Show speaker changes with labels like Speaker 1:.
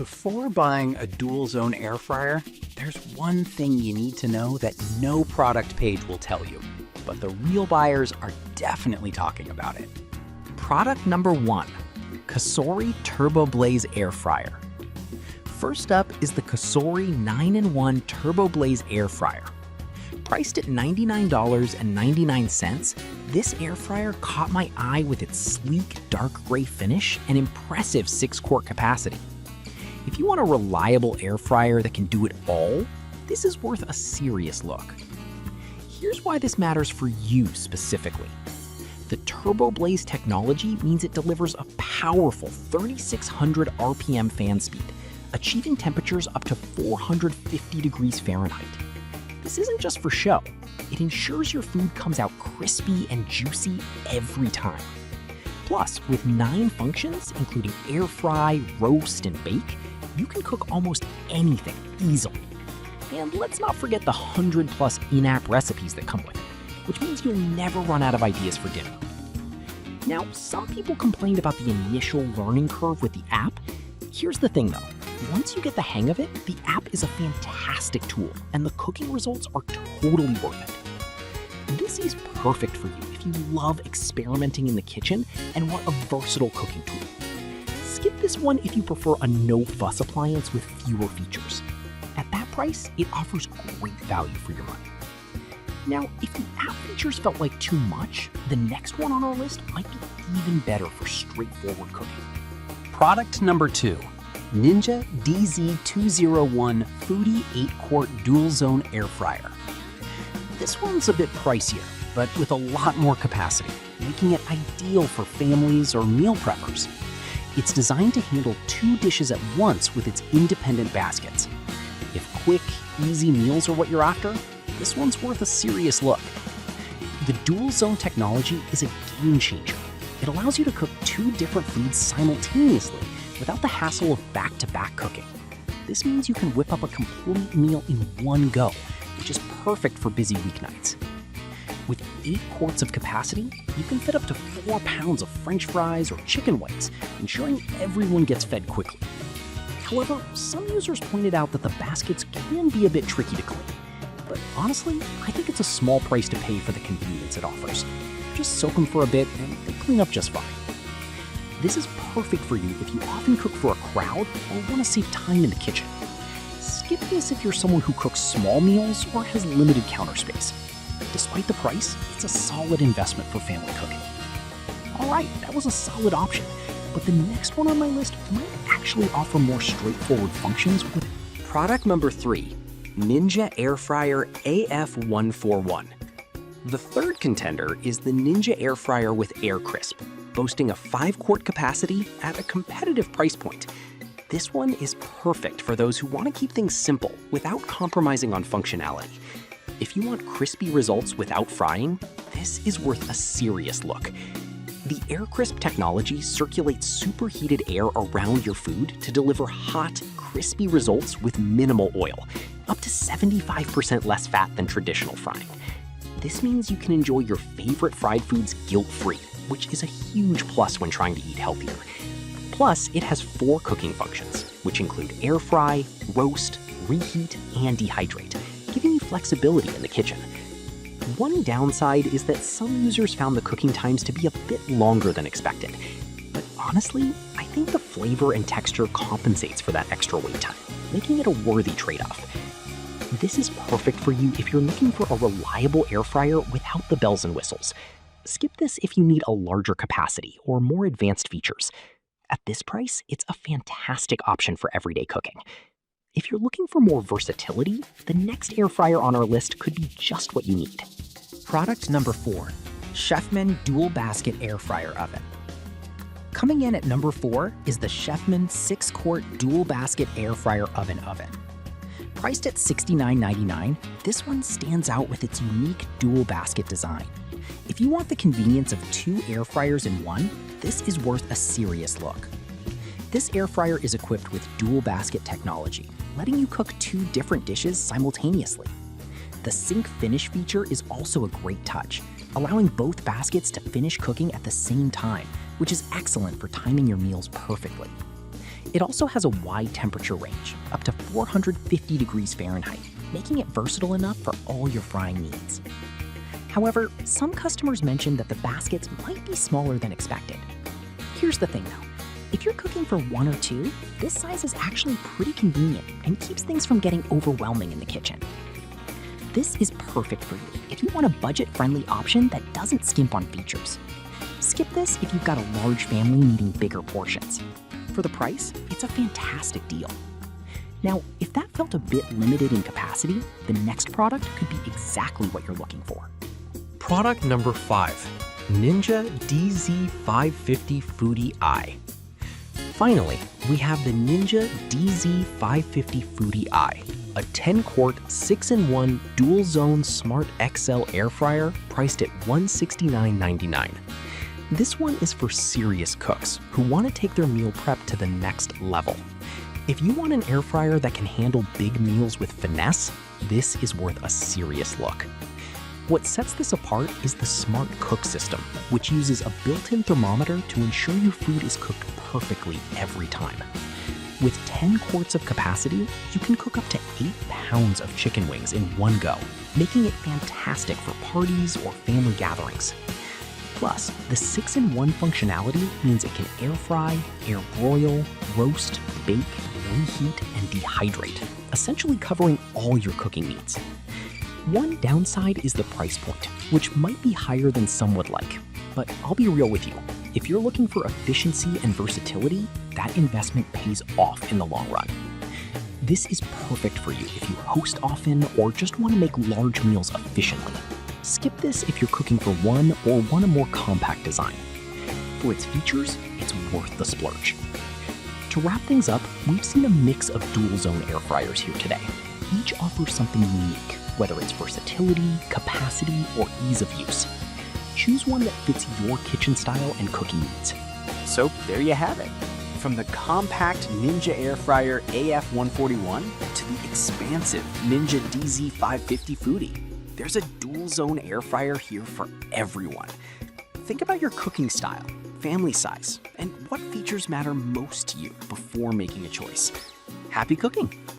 Speaker 1: Before buying a dual zone air fryer, there's one thing you need to know that no product page will tell you, but the real buyers are definitely talking about it.
Speaker 2: Product number 1, Cosori Turbo Blaze Air Fryer. First up is the Cosori 9-in-1 Turbo Blaze Air Fryer. Priced at $99.99, this air fryer caught my eye with its sleek dark gray finish and impressive 6-quart capacity. If you want a reliable air fryer that can do it all, this is worth a serious look. Here's why this matters for you specifically. The Turbo Blaze technology means it delivers a powerful 3,600 RPM fan speed, achieving temperatures up to 450 degrees Fahrenheit. This isn't just for show. It ensures your food comes out crispy and juicy every time. Plus, with 9 functions, including air fry, roast, and bake, you can cook almost anything easily. And let's not forget the 100+ in-app recipes that come with it, which means you'll never run out of ideas for dinner. Now, some people complained about the initial learning curve with the app. Here's the thing though, once you get the hang of it, the app is a fantastic tool, and the cooking results are totally worth it. This is perfect for you if you love experimenting in the kitchen and want a versatile cooking tool. Skip this one if you prefer a no-fuss appliance with fewer features. At that price, it offers great value for your money. Now, if the app features felt like too much, the next one on our list might be even better for straightforward cooking.
Speaker 1: Product number 2, Ninja DZ201 Foodie 8-quart dual zone air fryer. This one's a bit pricier, but with a lot more capacity, making it ideal for families or meal preppers. It's designed to handle 2 dishes at once with its independent baskets. If quick, easy meals are what you're after, this one's worth a serious look. The dual zone technology is a game changer. It allows you to cook 2 different foods simultaneously without the hassle of back-to-back cooking. This means you can whip up a complete meal in one go, which is perfect for busy weeknights. With 8 quarts of capacity, you can fit up to 4 pounds of French fries or chicken wings, ensuring everyone gets fed quickly. However, some users pointed out that the baskets can be a bit tricky to clean. But honestly, I think it's a small price to pay for the convenience it offers. Just soak them for a bit and they clean up just fine. This is perfect for you if you often cook for a crowd or want to save time in the kitchen. Skip this if you're someone who cooks small meals or has limited counter space. Despite the price, it's a solid investment for family cooking. Alright, that was a solid option, but the next one on my list might actually offer more straightforward functions with
Speaker 2: Product number 3, Ninja Air Fryer AF141.
Speaker 1: The third contender is the Ninja Air Fryer with Air Crisp, boasting a 5-quart capacity at a competitive price point. This one is perfect for those who want to keep things simple without compromising on functionality. If you want crispy results without frying, this is worth a serious look. The Air Crisp technology circulates superheated air around your food to deliver hot, crispy results with minimal oil, up to 75% less fat than traditional frying. This means you can enjoy your favorite fried foods guilt-free, which is a huge plus when trying to eat healthier. Plus, it has 4 cooking functions, which include air fry, roast, reheat, and dehydrate, giving you flexibility in the kitchen. One downside is that some users found the cooking times to be a bit longer than expected. But honestly, I think the flavor and texture compensates for that extra wait time, making it a worthy trade-off. This is perfect for you if you're looking for a reliable air fryer without the bells and whistles. Skip this if you need a larger capacity or more advanced features. At this price, it's a fantastic option for everyday cooking. If you're looking for more versatility, the next air fryer on our list could be just what you need.
Speaker 2: Product number 4, Chefman Dual Basket Air Fryer Oven. Coming in at number 4 is the Chefman 6-quart Dual Basket Air Fryer Oven. Priced at $69.99, this one stands out with its unique dual basket design. If you want the convenience of 2 air fryers in one, this is worth a serious look. This air fryer is equipped with dual basket technology, letting you cook 2 different dishes simultaneously. The sync finish feature is also a great touch, allowing both baskets to finish cooking at the same time, which is excellent for timing your meals perfectly. It also has a wide temperature range, up to 450 degrees Fahrenheit, making it versatile enough for all your frying needs. However, some customers mentioned that the baskets might be smaller than expected. Here's the thing though, if you're cooking for 1 or 2, this size is actually pretty convenient and keeps things from getting overwhelming in the kitchen. This is perfect for you if you want a budget-friendly option that doesn't skimp on features. Skip this if you've got a large family needing bigger portions. For the price, it's a fantastic deal. Now, if that felt a bit limited in capacity, the next product could be exactly what you're looking for.
Speaker 3: Product number 5, Ninja DZ550 Foodie Eye. Finally, we have the Ninja DZ550 Foodie Eye, a 10-quart 6-in-1 dual-zone Smart XL air fryer priced at $169.99. This one is for serious cooks who want to take their meal prep to the next level. If you want an air fryer that can handle big meals with finesse, this is worth a serious look. What sets this apart is the Smart Cook system, which uses a built-in thermometer to ensure your food is cooked perfectly every time. With 10 quarts of capacity, you can cook up to 8 pounds of chicken wings in one go, making it fantastic for parties or family gatherings. Plus, the 6-in-1 functionality means it can air fry, air broil, roast, bake, reheat, and dehydrate, essentially covering all your cooking needs. One downside is the price point, which might be higher than some would like. But I'll be real with you, if you're looking for efficiency and versatility, that investment pays off in the long run. This is perfect for you if you host often or just want to make large meals efficiently. Skip this if you're cooking for one or want a more compact design. For its features, it's worth the splurge. To wrap things up, we've seen a mix of dual-zone air fryers here today. Each offers something unique, whether it's versatility, capacity, or ease of use. Choose one that fits your kitchen style and cooking needs.
Speaker 1: So there you have it. From the compact Ninja Air Fryer AF141 to the expansive Ninja DZ550 Foodie, there's a dual-zone air fryer here for everyone. Think about your cooking style, family size, and what features matter most to you before making a choice. Happy cooking!